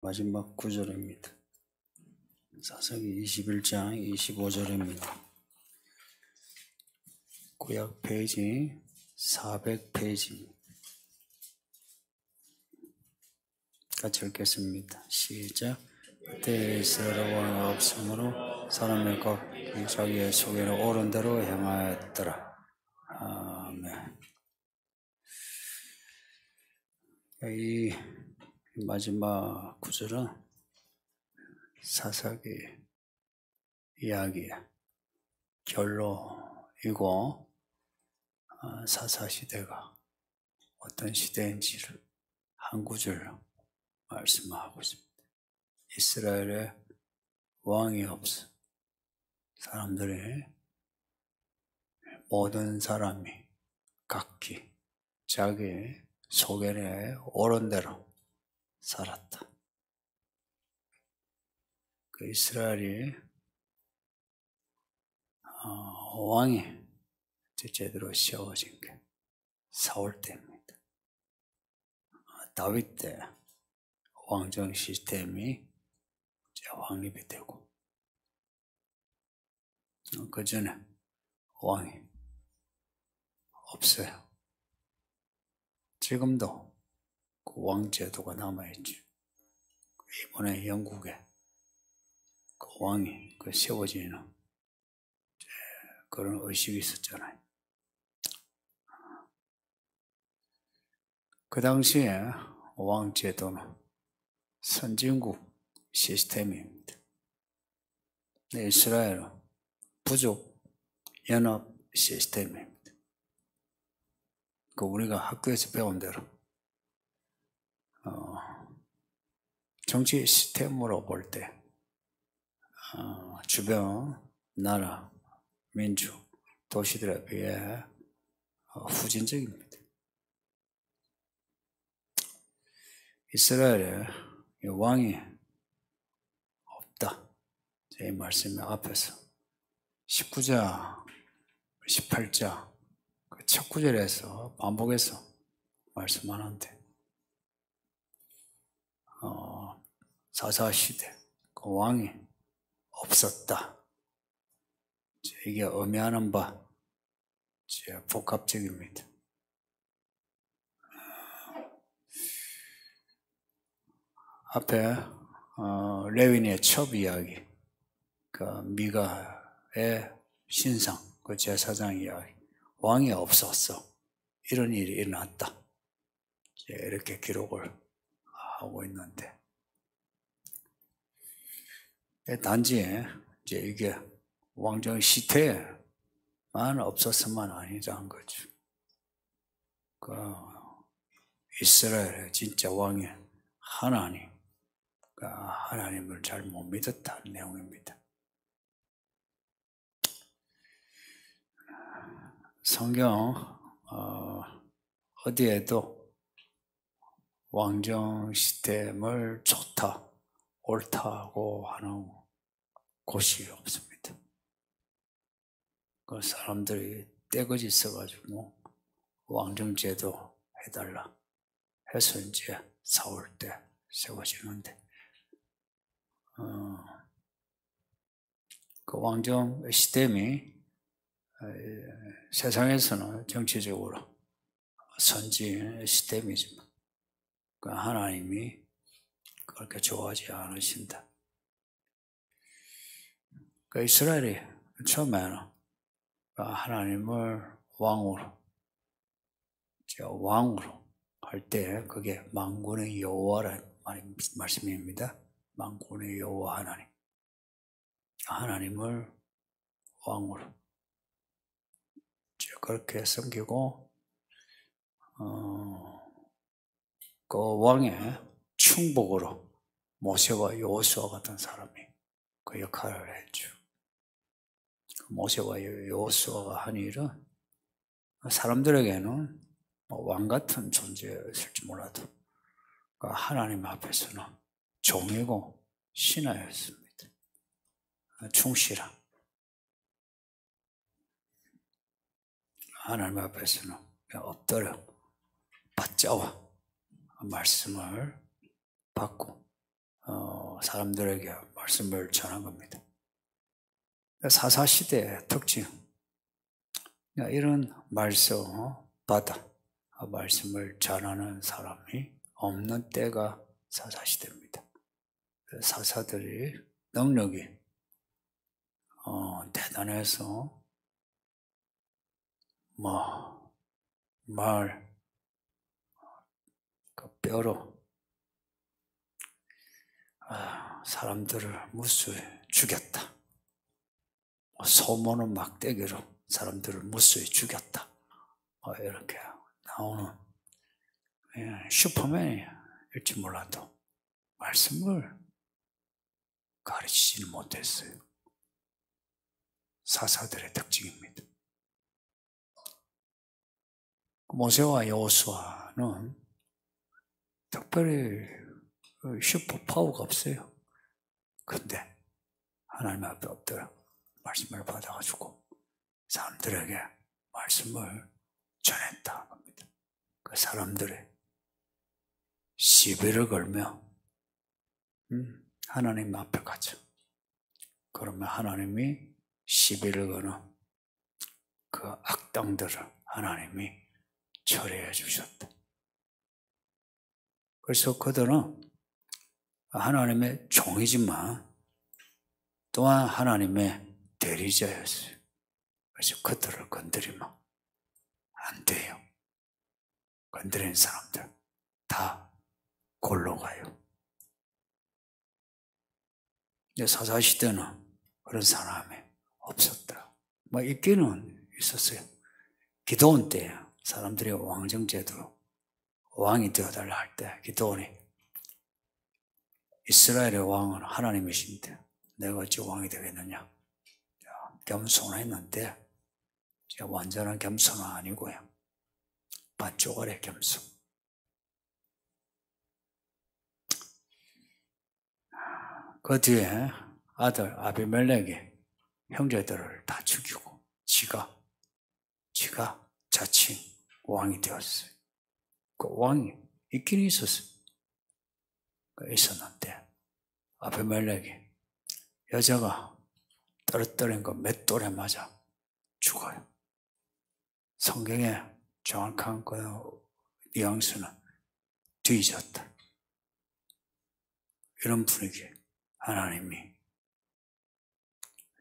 마지막 구절입니다. 사사기 21장 25절입니다. 구약 페이지 400페이지입니다. 같이 읽겠습니다. 시작. 그때 이스라엘 왕이 없으므로 사람의 각기 자기의 소견에 옳은 대로 행하였더라. 아멘. 이 마지막 구절은 사사기 이야기의 결론이고 사사시대가 어떤 시대인지를 한 구절로 말씀하고 있습니다. 이스라엘에 왕이 없어. 사람들이 모든 사람이 각기 자기 소견에 옳은 대로 살았다. 그 이스라엘이 왕이 제대로 세워진 게 사울 때입니다. 다윗 때 왕정 시스템이 확립이 되고 그 전에 왕이 없어요. 지금도 그 왕제도가 남아있죠. 이번에 영국에 그 왕이 세워지는 그런 의식이 있었잖아요. 그 당시에 왕제도는 선진국 시스템입니다. 이스라엘은 부족 연합 시스템입니다. 우리가 학교에서 배운 대로 정치 시스템으로 볼 때 주변 나라, 민주, 도시들에 비해 후진적입니다. 이스라엘에 왕이 없다. 제 말씀 앞에서 19장, 18장 첫 구절에서 반복해서 말씀하는데 사사시대 그 왕이 없었다. 이게 의미하는 바 복합적입니다. 앞에 레위니의 첩 이야기, 미가의 신상, 제사장 이야기, 왕이 없었어. 이런 일이 일어났다. 이렇게 기록을 하고 있는데 단지 이게 왕정 시대에만 없었으면 아니라는 거죠. 이스라엘의 진짜 왕이 하나님, 하나님을 잘 못 믿었다는 내용입니다. 성경 어디에도 왕정 시스템을 좋다, 옳다고 하는 곳이 없습니다. 그 사람들이 떼거지 써가지고 왕정제도 해달라 해서 이제 사울 때 세워지는데 그 왕정 시스템이 세상에서는 정치적으로 선진 시스템이지만 하나님이 그렇게 좋아하지 않으신다. 이스라엘이 처음에는 하나님을 왕으로 할 때 그게 만군의 여호와라는 말씀입니다. 만군의 여호와 하나님. 하나님을 왕으로 그렇게 섬기고 그 왕의 충복으로 모세와 여호수아 같은 사람이 그 역할을 했죠. 모세와 여호수아가 한 일은 사람들에게는 왕 같은 존재였을지 몰라도 하나님 앞에서는 종이고 신하였습니다. 충실한 하나님 앞에서는 엎드려 받자와 말씀을 받고 사람들에게 말씀을 전한 겁니다. 사사시대의 특징, 이런 말씀 받아 말씀을 전하는 사람이 없는 때가 사사시대입니다. 사사들이 능력이 대단해서 그 뼈로 사람들을 무수히 죽였다. 소모는 막대기로 사람들을 무수히 죽였다. 이렇게 나오는 슈퍼맨일지 몰라도 말씀을 가르치지는 못했어요. 사사들의 특징입니다. 모세와 여호수아는 특별히 슈퍼파워가 없어요. 근데 하나님 앞에 엎드려 말씀을 받아가지고 사람들에게 말씀을 전했다 합니다. 그 사람들의 시비를 걸며 하나님 앞에 가죠. 그러면 하나님이 시비를 거는 그 악당들을 하나님이 처리해 주셨다. 그래서 그들은 하나님의 종이지만 또한 하나님의 대리자였어요. 그래서 그들을 건드리면 안 돼요. 건드리는 사람들 다 골로 가요. 사사시대는 그런 사람이 없었더라. 있기는 있었어요. 기드온 때 사람들이 왕정제도로 왕이 되어달라 할 때 기드온이 이스라엘의 왕은 하나님이신데 내가 어찌 왕이 되겠느냐 겸손했는데 완전한 겸손은 아니고요. 반쪽알의 겸손. 그 뒤에 아들 아비멜렉이 형제들을 다 죽이고 지가 자칭 왕이 되었어요. 그 왕이 있긴 있었어요. 있었는데 아비멜렉이 여자가 떨어뜨린 거 맷돌에 맞아 죽어요. 성경에 정확한 그 뉘앙스는 뒤졌다. 이런 분위기 하나님이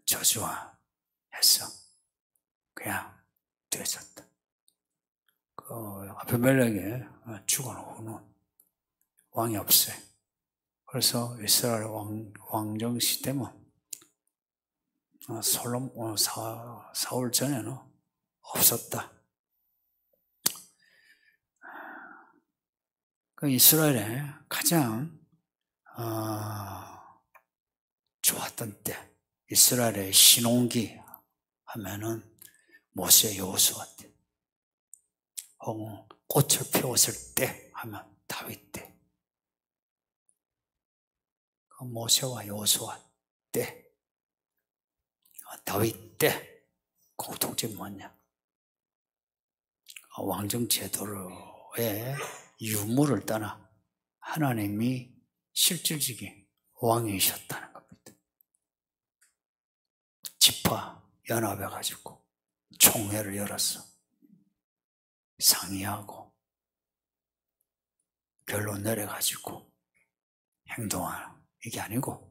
저주화해서 그냥 뒤졌다. 그 아비멜렉이 죽어놓은 후는 왕이 없어요. 그래서 이스라엘 왕정 시대면 사울 전에는 없었다. 그 이스라엘의 가장 좋았던 때, 이스라엘의 신혼기 하면은 모세 여호수아 때, 혹은 꽃을 피웠을 때 하면 다윗 때, 그 모세와 여호수아 때, 다윗 때 공통점이 뭐냐? 왕정 제도의 유무를 떠나 하나님이 실질적인 왕이셨다는 겁니다. 지파 연합해가지고 총회를 열어서 상의하고 결론 내려가지고 행동하는 이게 아니고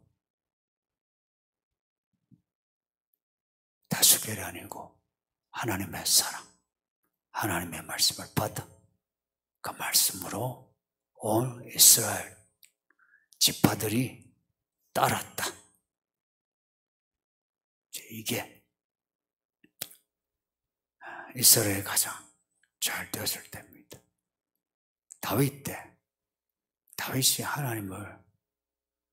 다수결이 아니고 하나님의 사랑, 하나님의 말씀을 받아 그 말씀으로 온 이스라엘 지파들이 따랐다. 이게 이스라엘이 가장 잘 되었을 때입니다. 다윗 때, 다윗이 하나님을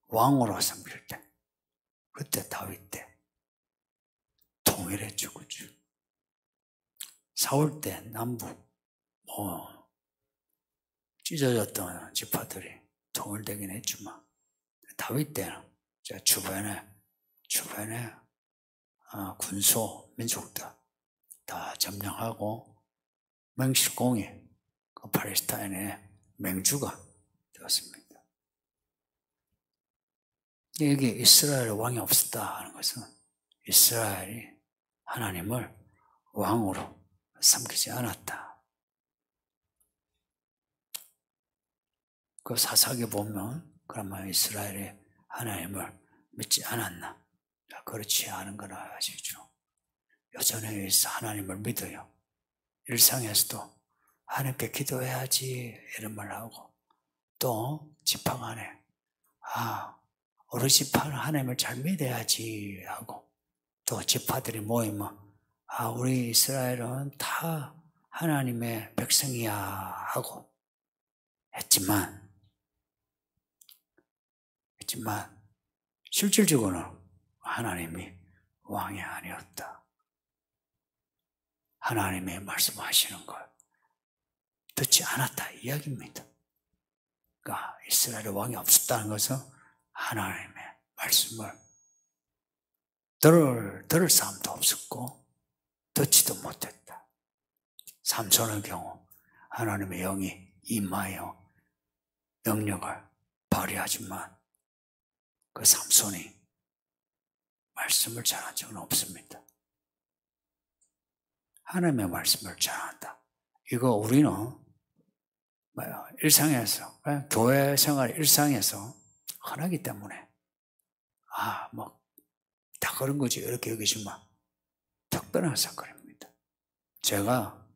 왕으로 섬길 때, 그때 다윗 때 통일했죠, 그죠? 사울 때 남북 찢어졌던 지파들이 통일되긴 했지만 다윗 때는 주변에 군소 민족들 다 점령하고 맹실공이 그 팔레스타인의 맹주가 되었습니다. 여기 이스라엘 왕이 없었다 하는 것은 이스라엘이 하나님을 왕으로 섬기지 않았다. 그 사사기 보면 그러면 이스라엘이 하나님을 믿지 않았나? 그렇지 않은 걸 아시죠? 여전히 하나님을 믿어요. 일상에서도 하나님께 기도해야지 이런 말 하고 또 지팡 안에 우리 지파는 하나님을 잘 믿어야지 하고 또 지파들이 모이면 우리 이스라엘은 다 하나님의 백성이야 하고 했지만 실질적으로는 하나님이 왕이 아니었다. 하나님의 말씀하시는 걸 듣지 않았다 이야기입니다. 그러니까 이스라엘의 왕이 없었다는 것은 하나님의 말씀을 들을 사람도 없었고 듣지도 못했다. 삼손의 경우 하나님의 영이 임하여 능력을 발휘하지만 그 삼손이 말씀을 전한 적은 없습니다. 하나님의 말씀을 전한다. 이거 우리는 일상에서 교회 생활 일상에서 흔하기 때문에 다 그런 거지 이렇게 여기지만 특별한 사건입니다. 제가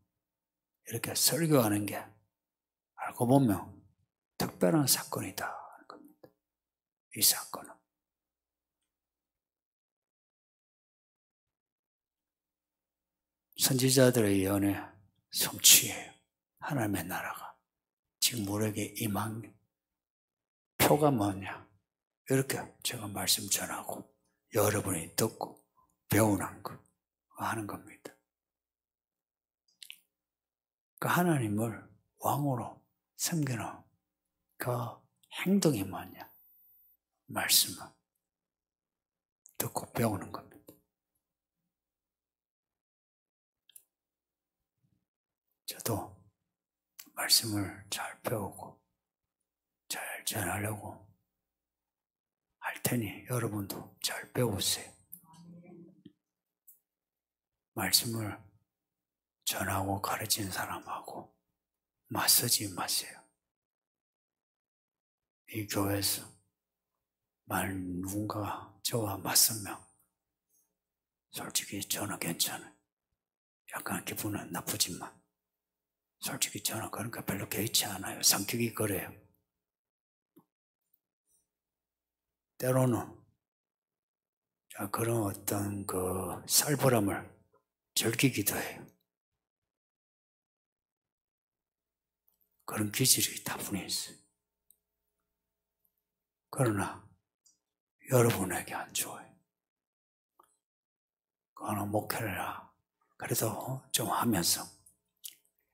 이렇게 설교하는 게 알고 보면 특별한 사건이다 하는 겁니다. 이 사건은 선지자들의 예언의 성취예요. 하나님의 나라가 지금 우리에게 임한 표가 뭐냐? 이렇게 제가 말씀 전하고 여러분이 듣고 배우는 거 하는 겁니다. 그 하나님을 왕으로 섬기는 그 행동이 뭐냐? 말씀을 듣고 배우는 겁니다. 저도 말씀을 잘 배우고 잘 전하려고 할 테니 여러분도 잘 배우세요. 말씀을 전하고 가르친 사람하고 맞서지 마세요. 이 교회에서 만약 누군가가 저와 맞서면 솔직히 저는 괜찮아요. 약간 기분은 나쁘지만 솔직히 저는 그런 거 별로 개의치 않아요. 성격이 그래요. 때로는 그런 어떤 그 살벌함을 즐기기도 해요. 그런 기질이 다분히 있어요. 그러나 여러분에게 안 좋아요. 그거는 목회를 그래도 좀 하면서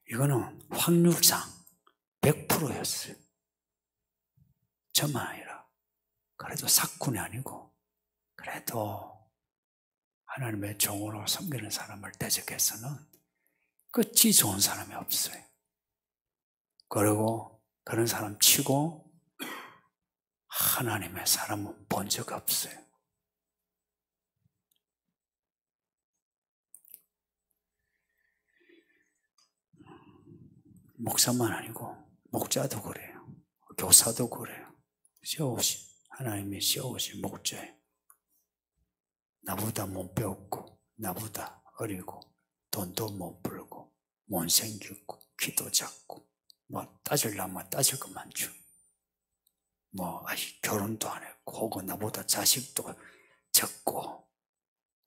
이거는 확률상 100%였어요. 저만 아니라 그래도 사꾼이 아니고 그래도 하나님의 종으로 섬기는 사람을 대적해서는 끝이 좋은 사람이 없어요. 그리고 그런 사람 치고 하나님의 사람은 본 적 없어요. 목사만 아니고 목자도 그래요. 교사도 그래요. 하나님이 세우신 목자예요. 나보다 못 배웠고 나보다 어리고 돈도 못 벌고 못생겼고 키도 작고 따지려면 따질 것 많죠. 아직 결혼도 안 했고 혹은 나보다 자식도 적고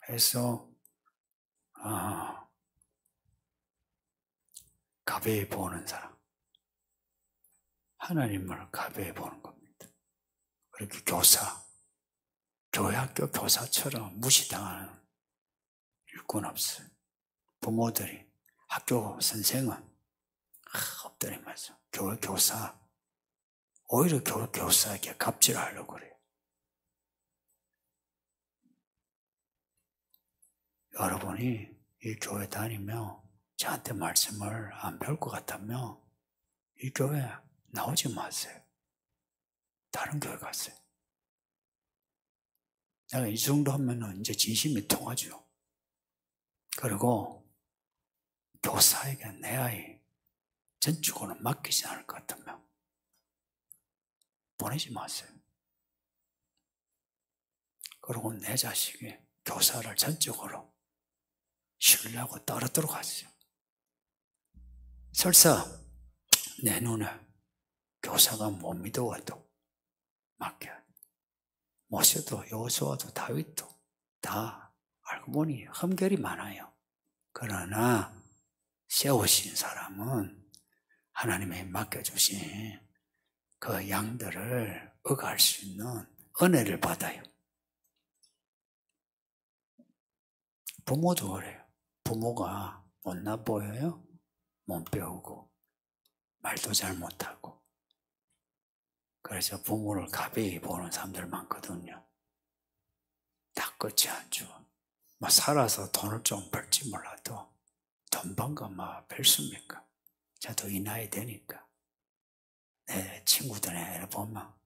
해서 가벼이 보는 사람, 하나님을 가벼이 보는 겁니다. 그렇게 교회 학교 교사처럼 무시당하는 일꾼 없어요. 부모들이 학교 선생은 엎드리면서 교회 교사, 오히려 교회 교사에게 갑질하려고 그래요. 여러분이 이 교회 다니며 저한테 말씀을 안 배울 것 같다면 이 교회 나오지 마세요. 다른 교회 가세요. 내가 이 정도 하면은 이제 진심이 통하죠. 그리고 교사에게 내 아이 전적으로 맡기지 않을 것 같으면 보내지 마세요. 그리고 내 자식이 교사를 전적으로 신뢰하고 따르도록 하세요. 설사 내 눈에 교사가 못 믿어와도 맡겨야 돼. 모세도 여호수아도 다윗도 다 알고 보니 흠결이 많아요. 그러나 세우신 사람은 하나님이 맡겨주신 그 양들을 억할 수 있는 은혜를 받아요. 부모도 그래요. 부모가 못나 보여요? 못 배우고 말도 잘 못하고. 그래서 부모를 가벼이 보는 사람들 많거든요. 다 끝이 안 좋아. 뭐 살아서 돈을 좀 벌지 몰라도 돈 번 거 뭐 별수입니까? 저도 이 나이 되니까 내 친구들 애를 보면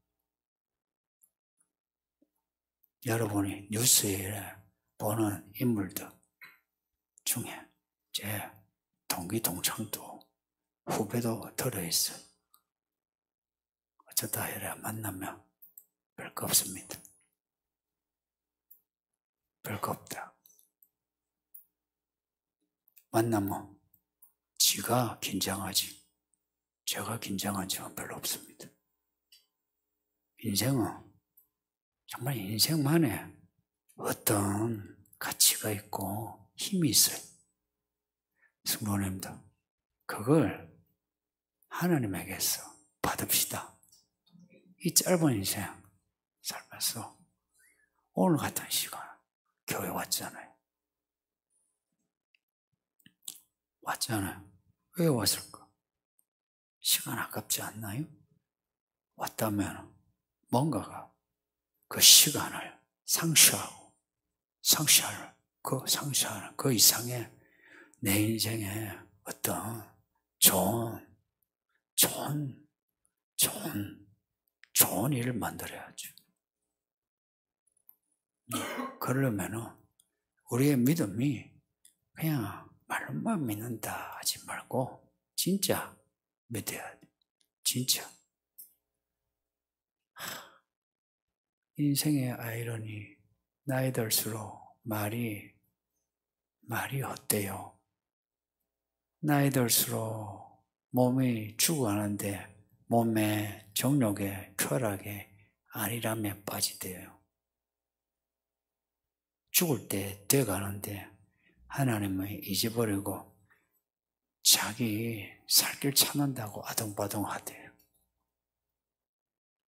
여러분이 뉴스에 보는 인물들 중에 제 동기 동창도 후배도 들어있어요. 어쩌다 이래 만나면 별거 없습니다. 별거 없다. 만나면 지가 긴장하지 제가 긴장한 적은 별로 없습니다. 인생은 정말 인생만에 어떤 가치가 있고 힘이 있어요. 성도님들 그걸 하나님에게서 받읍시다. 이 짧은 인생 살면서 오늘 같은 시간 교회 왔잖아요. 왜 왔을까? 시간 아깝지 않나요? 왔다면 뭔가가 그 시간을 상쇄하는 그 이상의 내 인생에 어떤 좋은 일을 만들어야죠. 그러면은 우리의 믿음이 그냥 말로만 믿는다 하지 말고 진짜 믿어야 돼. 진짜. 인생의 아이러니 나이 들수록 말이 헛돼요. 나이 들수록 몸이 죽어가는데 몸에 정욕에 쾌락에 안일함에 빠지대요. 죽을 때 돼가는데 하나님을 잊어버리고 자기 살 길 찾는다고 아둥바둥 하대요.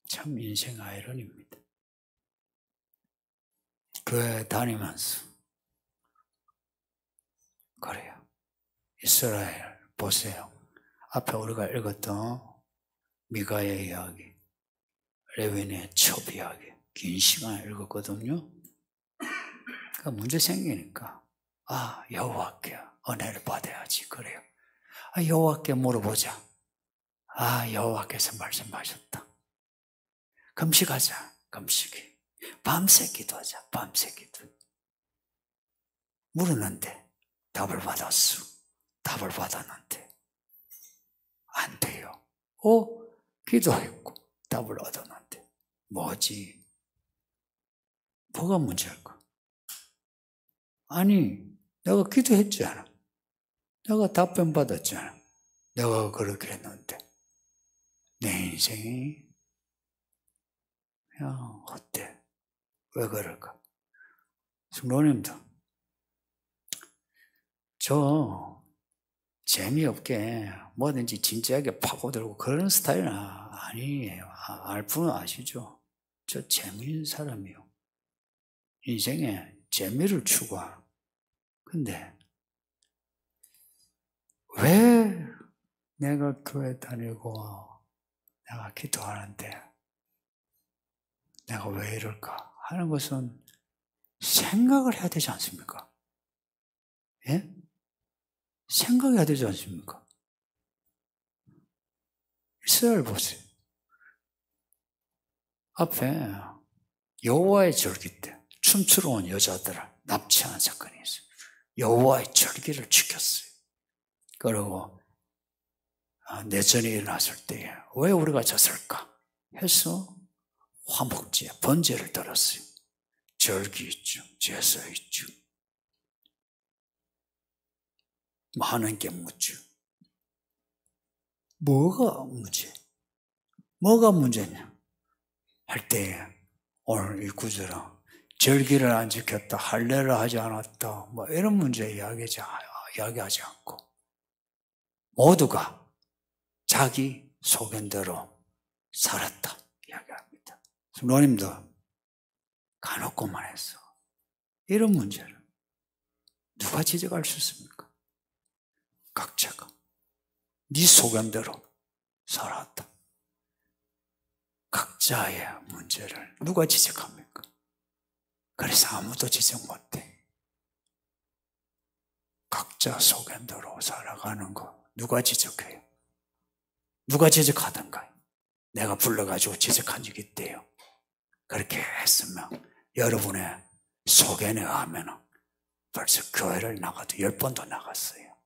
참 인생 아이러니입니다. 교회 다니면서 그래요. 이스라엘 보세요. 앞에 우리가 읽었던 미가의 이야기, 레위인의 첩 이야기 긴 시간 읽었거든요. 그 문제 생기니까 여호와께 은혜를 받아야지 그래요. 여호와께 물어보자. 여호와께서 말씀하셨다. 금식하자. 금식이. 밤새 기도하자. 밤새 기도. 물었는데 답을 받았어. 답을 받았는데 안 돼요. 기도했고 답을 얻었는데 뭐지? 뭐가 문제일까? 아니 내가 기도했잖아. 내가 답변 받았잖아. 내가 그렇게 했는데 내 인생이 그냥 헛돼. 왜 그럴까? 성도님들 저 재미없게 뭐든지 진지하게 파고들고 그런 스타일은 아니에요. 알 분은 아시죠? 저 재미있는 사람이요. 인생에 재미를 추구하. 근데 왜 내가 교회 다니고 내가 기도하는데 내가 왜 이럴까 하는 것은 생각을 해야 되지 않습니까? 예? 생각해야 되지 않습니까? 이스라엘 보세요. 앞에 여호와의 절기 때 춤추러 여자들을 납치한 사건이 있어요. 여호와의 절기를 지켰어요. 그리고 내전이 일어났을 때에 왜 우리가 졌을까 해서 화목제, 번제를 들었어요. 절기 있죠. 제사 있죠. 많은 게 묻죠. 뭐가 문제? 뭐가 문제냐? 할 때 오늘 이 구절은 절기를 안 지켰다, 할례를 하지 않았다, 뭐 이런 문제 이야기하지 않고 모두가 자기 소견대로 살았다 이야기합니다. 성도님도 간혹고만 해서 이런 문제를 누가 지적할 수 있습니까? 각자가 네 소견대로 살았다. 각자의 문제를 누가 지적합니까? 그래서 아무도 지적 못해. 각자 소견대로 살아가는 거 누가 지적해요? 누가 지적하던가요? 내가 불러가지고 지적한 적이 있대요. 그렇게 했으면 여러분의 소견에 의하면 벌써 교회를 나가도 10번도 나갔어요.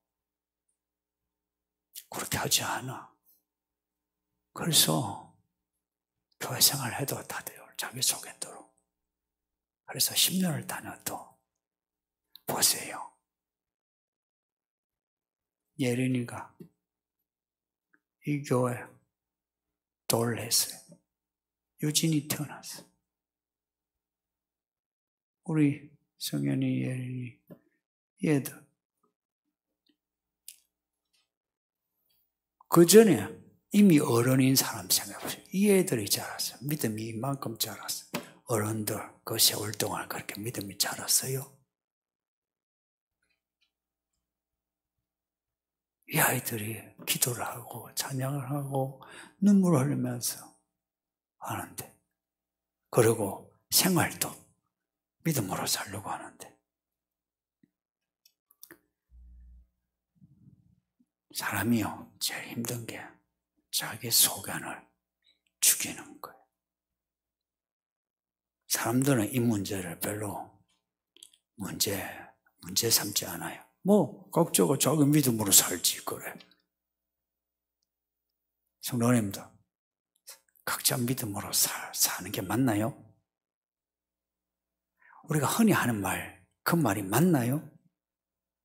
그렇게 하지 않아. 그래서 교회 생활해도 다들 자기 소견대로. 그래서 10년을 다녀도 보세요. 예린이가 이 교회 돌을 했어요. 유진이 태어났어. 우리 성현이, 예린이, 얘들. 그 전에 이미 어른인 사람 생각해보세요. 이 애들이 자랐어요. 믿음이 이만큼 자랐어요. 어른들 그 세월 동안 그렇게 믿음이 자랐어요. 이 아이들이 기도를 하고 찬양을 하고 눈물을 흘리면서 하는데, 그리고 생활도 믿음으로 살려고 하는데, 사람이요 제일 힘든 게 자기 소견을 죽이는 거예요. 사람들은 이 문제를 별로 문제 삼지 않아요. 뭐 각자가 자기 믿음으로 살지 그래. 성도님도 각자 믿음으로 사는 게 맞나요? 우리가 흔히 하는 말, 그 말이 맞나요?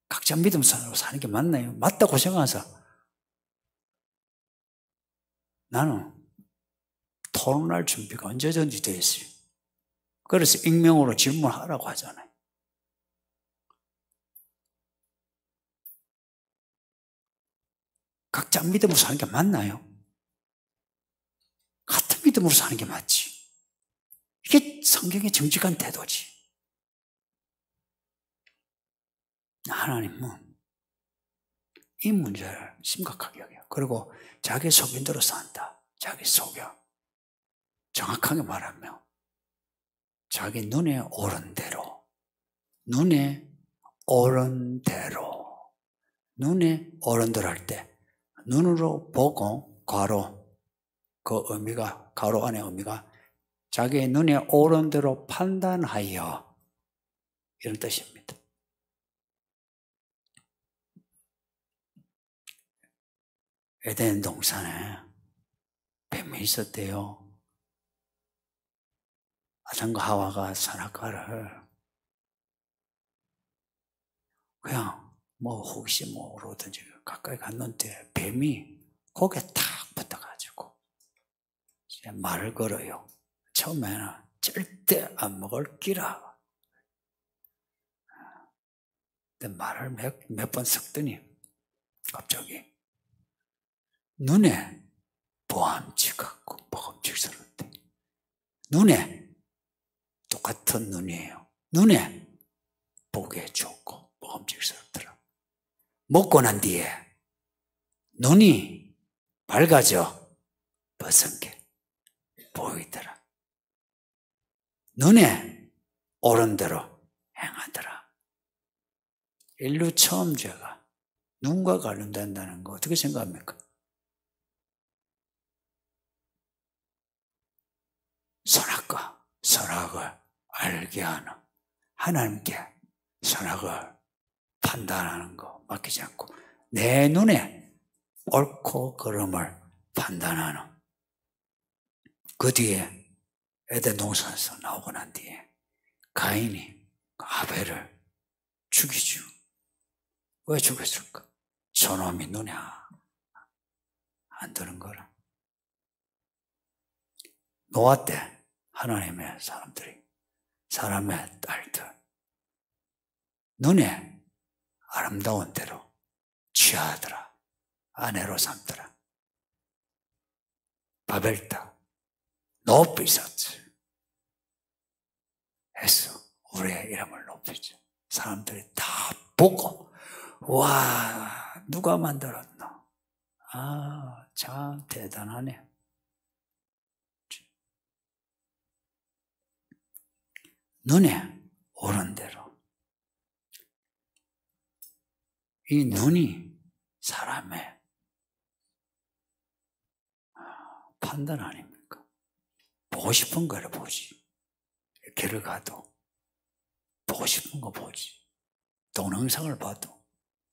각자 믿음으로 사는 게 맞나요? 맞다고 생각해서 나는 토론할 준비가 언제든지 돼 있어요. 그래서 익명으로 질문하라고 하잖아요. 각자 믿음으로 사는 게 맞나요? 같은 믿음으로 사는 게 맞지. 이게 성경의 정직한 태도지. 하나님은 이 문제를 심각하게 여겨요. 그리고 자기 소견대로 산다. 자기 소견. 정확하게 말하면 자기 눈에 오른 대로, 눈에 오른 대로 할 때 눈으로 보고 괄호, 그 의미가, 괄호 안의 의미가 자기의 눈에 오른 대로 판단하여, 이런 뜻입니다. 에덴 동산에 뱀이 있었대요. 아담과 하와가 선악과를 그냥 뭐 혹시 모르든지 가까이 갔는데 뱀이 거기에 탁 붙어가지고 이제 말을 걸어요. 처음에는 절대 안 먹을 끼라. 근데 말을 몇 번 섞더니 갑자기 눈에 보암지 같고 먹음직스럽대. 눈에 똑같은 눈이에요. 눈에 보기에 좋고 먹음직스럽더라. 먹고 난 뒤에 눈이 밝아져 벗은 게 보이더라. 눈에 오른 대로 행하더라. 인류 처음 죄가 눈과 관련된다는 거 어떻게 생각합니까? 선악과 선악을 알게 하는 하나님께 선악을 판단하는 거 맡기지 않고 내 눈에 옳고 그름을 판단하는 그 뒤에 에덴 동산에서 나오고 난 뒤에 가인이 아벨을 죽이죠. 왜 죽였을까? 저놈이 눈에 안 드는 거라. 노아 때 하나님의 사람들이 사람의 딸들 눈에 아름다운 대로 취하더라. 아내로 삼더라. 바벨탑 높이 섰지. 해서 우리의 이름을 높이죠. 사람들이 다 보고 와 누가 만들었나? 아 참 대단하네. 눈에 오른 대로 이 눈이 사람의 판단 아닙니까? 보고 싶은 거를 보지. 길을 가도 보고 싶은 거 보지. 동영상을 봐도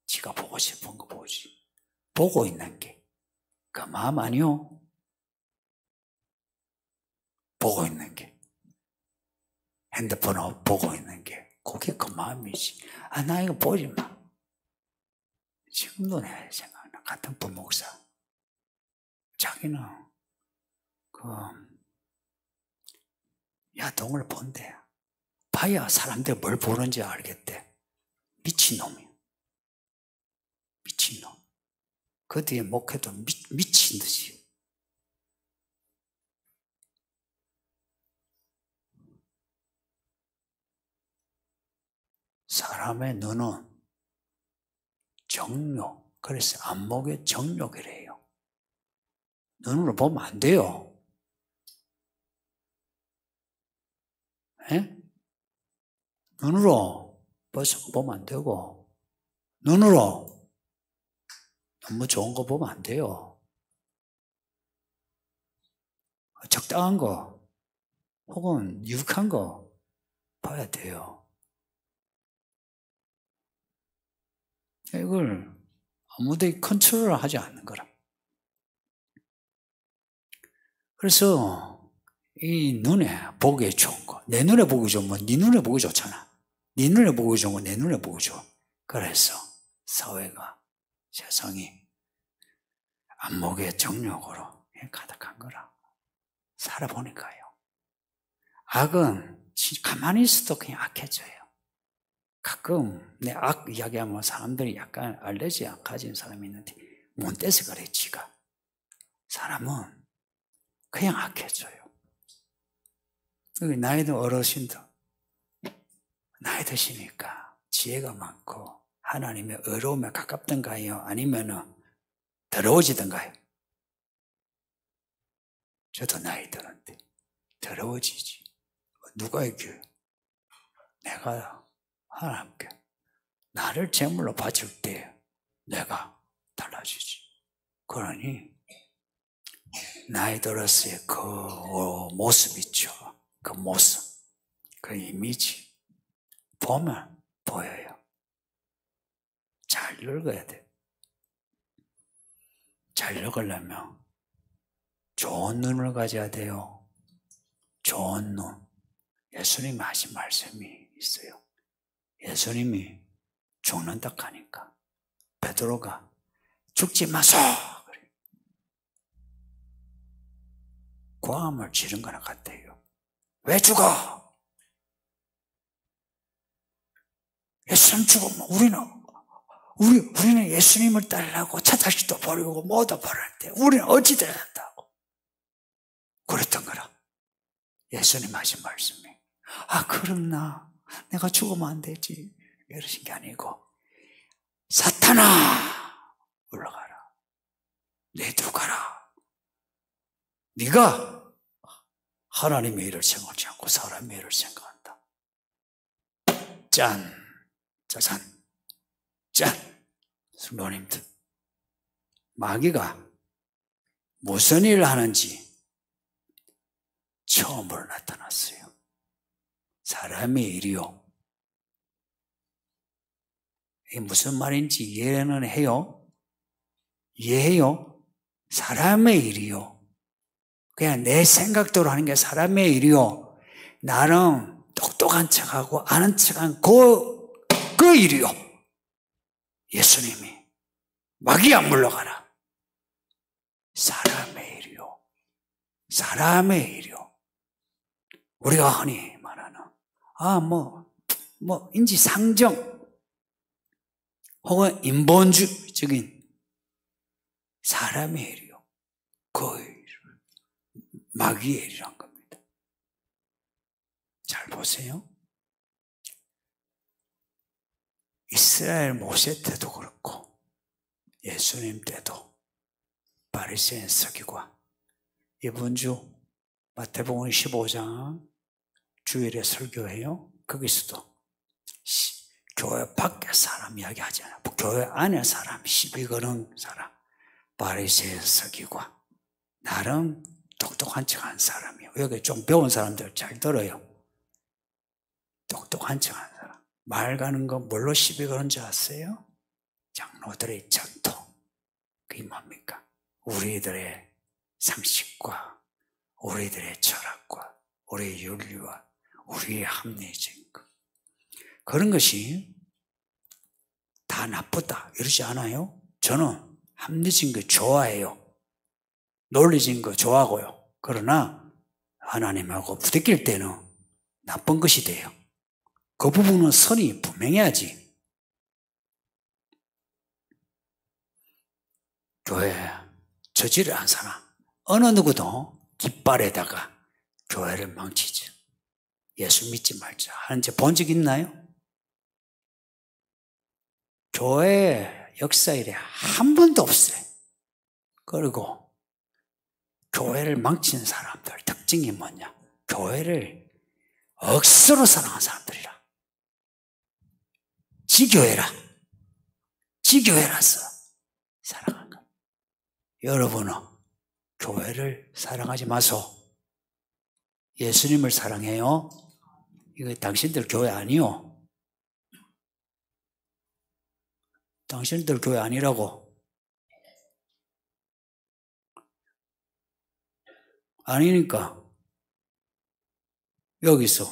지가 보고 싶은 거 보지. 보고 있는 게 그 마음 아니요? 보고 있는 게 핸드폰을 보고 있는 게 그게 그 마음이지. 아, 나 이거 보지 마. 지금도 내 생각나. 같은 부목사. 자기는 야동을 본대. 봐야 사람들이 뭘 보는지 알겠대. 미친놈이야. 미친놈. 그 뒤에 목회도 미친 듯이. 사람의 눈은 정욕, 그래서 안목의 정욕이래요. 눈으로 보면 안 돼요. 에? 눈으로 벌써 보면 안 되고, 눈으로 너무 좋은 거 보면 안 돼요. 적당한 거, 혹은 유익한 거 봐야 돼요. 이걸 아무도 컨트롤을 하지 않는 거라. 그래서 이 눈에 보기 좋은 거, 내 눈에 보기 좋으면 네 눈에 보기 좋잖아. 네 눈에 보기 좋은 건 내 눈에 보기 좋아. 그래서 사회가, 세상이 안목의 정욕으로 가득한 거라. 살아보니까요. 악은 가만히 있어도 그냥 악해져요. 가끔 내 악 이야기하면 사람들이 약간 알레르기가 가진 사람이 있는데 못 돼서 그래 지가. 사람은 그냥 악해져요. 나이 든 어르신들 나이 드시니까 지혜가 많고 하나님의 의로움에 가깝던가요? 아니면 더러워지던가요? 저도 나이 드는데 더러워지지. 누가 이겨? 내가 하나님께 나를 제물로 바칠 때 내가 달라지지. 그러니 나이 들었을 그 모습 있죠. 그 모습, 그 이미지 보면 보여요. 잘 늙어야 돼. 잘 늙으려면 좋은 눈을 가져야 돼요. 좋은 눈. 예수님이 하신 말씀이 있어요. 예수님이 죽는다 하니까 베드로가 죽지 마소! 그래. 고함을 지른 거나 같아요. 왜 죽어? 예수님 죽으면 우리는 예수님을 따르려고 차 자식도 버리고 뭐도 버렸는데 우리는 어찌 돼야 한다고 그랬던 거라. 예수님 하신 말씀이. 아, 그럼 내가 죽으면 안 되지 이러신 게 아니고 사탄아 올라가라. 내두로 가라. 네가 하나님의 일을 생각하지 않고 사람의 일을 생각한다. 짠, 짜잔, 짠. 성도님들, 마귀가 무슨 일을 하는지 처음으로 나타났어요. 사람의 일이요. 이게 무슨 말인지 이해는 해요? 이해해요? 사람의 일이요. 그냥 내 생각대로 하는 게 사람의 일이요. 나름 똑똑한 척하고 아는 척한 그 일이요. 예수님이 마귀야 물러가라. 사람의 일이요. 사람의 일이요. 우리가 흔히 말하는 인지상정 혹은 인본주의적인 사람의 일이요. 그 일. 마귀의 일이란 겁니다. 잘 보세요. 이스라엘 모세 때도 그렇고 예수님 때도 바리새인 서기관 이번 주 마태복음 15장 주일에 설교해요. 거기서도 교회 밖에 사람 이야기하잖아요. 교회 안에 사람, 시비 거는 사람, 바리새인 서기관 나름 똑똑한 척한 사람이에요. 여기 좀 배운 사람들 잘 들어요. 똑똑한 척한 사람. 말 가는 거 뭘로 시비 거는 줄 아세요? 장로들의 전통. 그게 뭡니까? 우리들의 상식과 우리들의 철학과 우리의 윤리와 우리의 합리적인 것. 그런 것이 다 나쁘다 이러지 않아요? 저는 합리적인 거 좋아해요. 논리적인 거 좋아하고요. 그러나 하나님하고 부딪힐 때는 나쁜 것이 돼요. 그 부분은 선이 분명해야지. 교회 저지를 한 사람 어느 누구도 깃발에다가 교회를 망치죠. 예수 믿지 말자 하는지 본 적 있나요? 교회 역사 이래 한 번도 없어요. 그리고 교회를 망치는 사람들 특징이 뭐냐? 교회를 억수로 사랑하는 사람들이라. 지교회라서 사랑하는 것. 여러분은 교회를 사랑하지 마소. 예수님을 사랑해요. 이거 당신들 교회 아니요. 당신들 교회 아니라고. 아니니까 여기서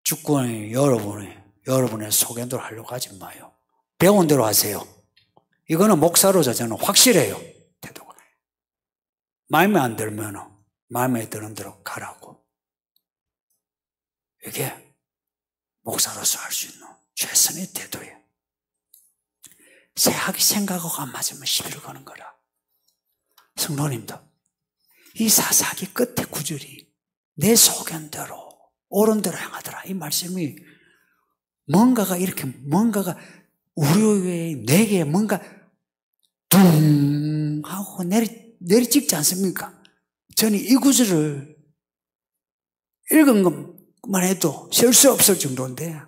주권이 여러분의 소견대로 하려고 하지 마요. 배운 대로 하세요. 이거는 목사로서 저는 확실해요. 태도가. 마음에 안 들면 마음에 드는 대로 가라고. 이게 목사로서 할 수 있는 최선의 태도예요. 생각하고 안 맞으면 시비를 거는 거라. 성도님도 이 사사기 끝에 구절이 내 소견대로 옳은 대로 행하더라. 이 말씀이 뭔가가 우리의 뇌에 뭔가 둥 하고 내리찍지 않습니까? 저는 이 구절을 읽은 것만 해도 셀 수 없을 정도인데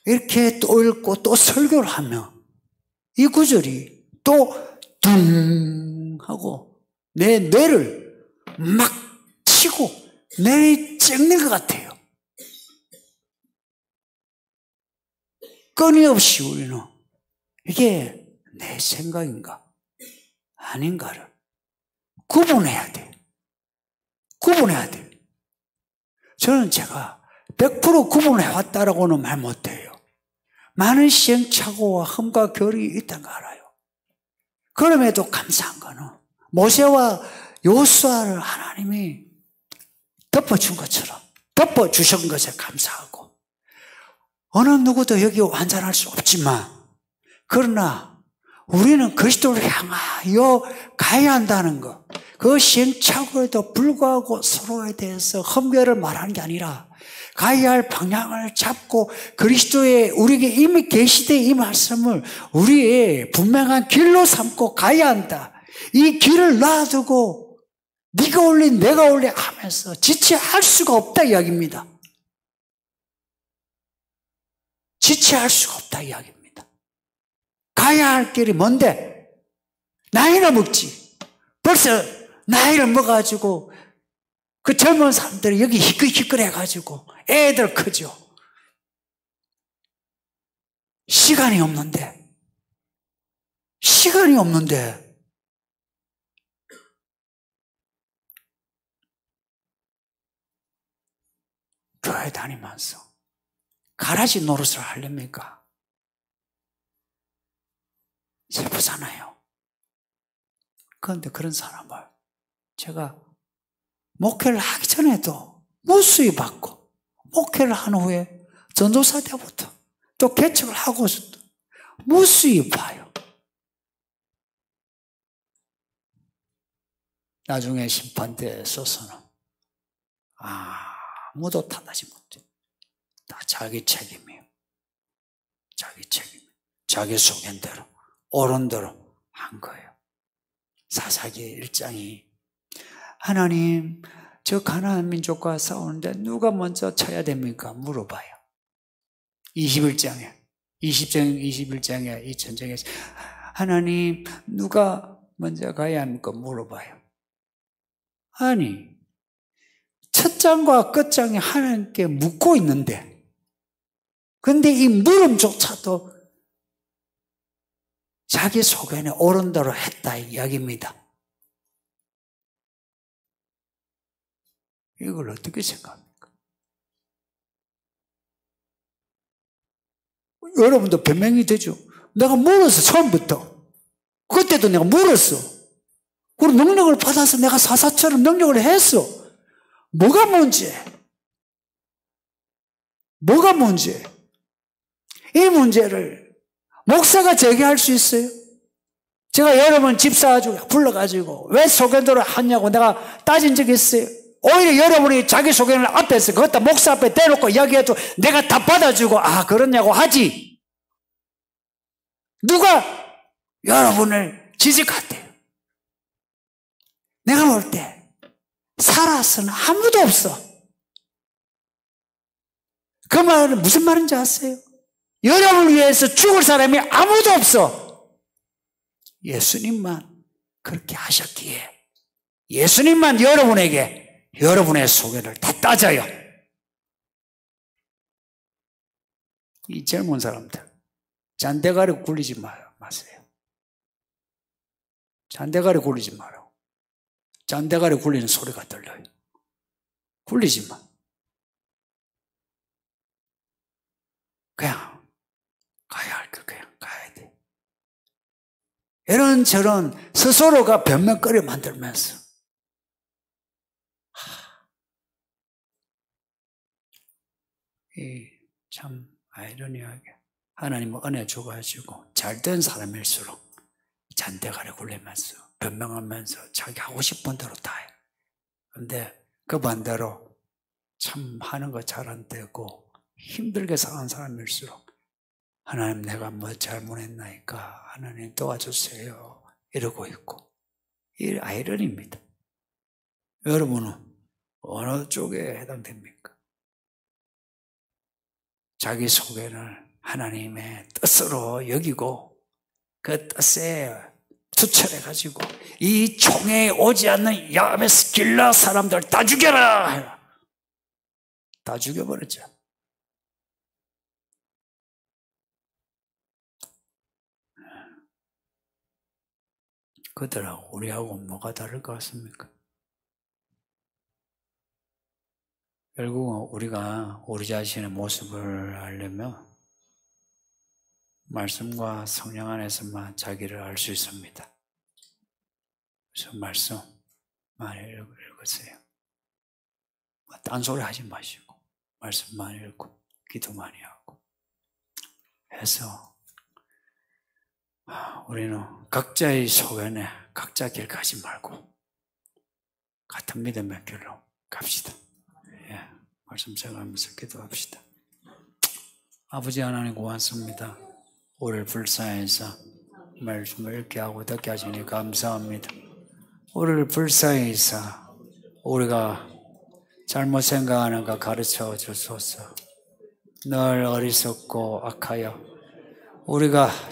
이렇게 또 읽고 또 설교를 하면 이 구절이 또 둥 하고 내 뇌를 막 치고 내리찍는 것 같아요. 끊임없이 우리는 이게 내 생각인가 아닌가를 구분해야 돼. 저는 제가 100% 구분해왔다라고는 말 못해요. 많은 시행착오와 흠과 결이 있다는 거 알아요. 그럼에도 감사한 거는 모세와 여호수아를 하나님이 덮어준 것처럼 덮어주신 것에 감사하고 어느 누구도 여기 완전할 수 없지만 그러나 우리는 그리스도를 향하여 가야 한다는 것 그 시행착오에도 불구하고 서로에 대해서 흠결을 말하는 게 아니라 가야 할 방향을 잡고 그리스도의 우리에게 이미 계시된 이 말씀을 우리의 분명한 길로 삼고 가야 한다. 이 길을 놔두고 네가 올린 내가 올린 하면서 지체할 수가 없다 이야기입니다. 지체할 수가 없다 이야기입니다. 가야 할 길이 뭔데? 나이를 먹지. 벌써 나이를 먹어가지고 그 젊은 사람들이 여기 희끌희끌해가지고 애들 크죠. 시간이 없는데 교회 다니면서 가라지 노릇을 하렵니까? 슬프잖아요. 그런데 그런 사람을 제가 목회를 하기 전에도 무수히 받고, 목회를 한 후에 전도사 때부터 또 개척을 하고서도 무수히 봐요. 나중에 심판대에 서서는 아무도 탓하지 못해. 다 자기 책임이에요. 자기 책임. 자기 소견대로, 옳은 대로 한 거예요. 사사기 1장이 하나님, 저 가나안 민족과 싸우는데 누가 먼저 쳐야 됩니까? 물어봐요. 21장에 이 전쟁에서 하나님, 누가 먼저 가야 합니까? 물어봐요. 아니, 첫 장과 끝장이 하나님께 묻고 있는데, 근데 이 물음조차도 자기 소견에 옳은 대로 했다 이 이야기입니다. 이걸 어떻게 생각합니까? 여러분도 변명이 되죠. 내가 물었어, 처음부터. 그때도 내가 물었어. 그리고 능력을 받아서 내가 사사처럼 능력을 했어. 뭐가 문제? 이 문제를 목사가 제기할 수 있어요? 제가 여러분 집사 불러가지고 왜 소견도를 하냐고 내가 따진 적이 있어요? 오히려 여러분이 자기 소견을 앞에서 그것도 목사 앞에 대놓고 이야기해도 내가 다 받아주고 그러냐고 하지. 누가 여러분을 지적할대요? 내가 볼 때 살아서는 아무도 없어. 그 말은 무슨 말인지 아세요? 여러분을 위해서 죽을 사람이 아무도 없어. 예수님만 그렇게 하셨기에 예수님만 여러분에게 여러분의 소견을 다 따져요. 이 젊은 사람들 잔대가리 굴리지 마세요. 잔대가리 굴리지 마라. 잔대가리 굴리는 소리가 들려요. 굴리지 마. 그냥 가야 할 거 그냥 가야 돼. 이런저런 스스로가 변명거리 만들면서 참 아이러니하게 하나님은 은혜 줘가지고 잘된 사람일수록 잔대가리 굴리면서 변명하면서 자기 하고 싶은 대로 다 해. 근데 그 반대로 참 하는 거 잘 안 되고 힘들게 사는 사람일수록 하나님 내가 뭐 잘못했나이까 하나님 도와주세요 이러고 있고, 이 아이러니입니다. 여러분은 어느 쪽에 해당됩니까? 자기 소견을 하나님의 뜻으로 여기고 그 뜻에 투철해가지고 이 총에 오지 않는 야베스 길라 사람들 다 죽여라! 다 죽여버렸죠. 그들하고 우리하고 뭐가 다를 것 같습니까? 결국은 우리가 우리 자신의 모습을 알려면 말씀과 성령 안에서만 자기를 알 수 있습니다. 그래서 말씀 많이 읽으세요. 딴소리 하지 마시고 말씀 많이 읽고 기도 많이 하고 해서 우리는 각자의 소견에 각자 길 가지 말고 같은 믿음의 길로 갑시다. 말씀 생각하면서 기도합시다. 아버지 하나님 고맙습니다. 우리를 불쌍해서 말씀을 읽게 하고 듣게 하시니 감사합니다. 우리를 불쌍해서 우리가 잘못 생각하는 거 가르쳐 주소서. 늘 어리석고 악하여 우리가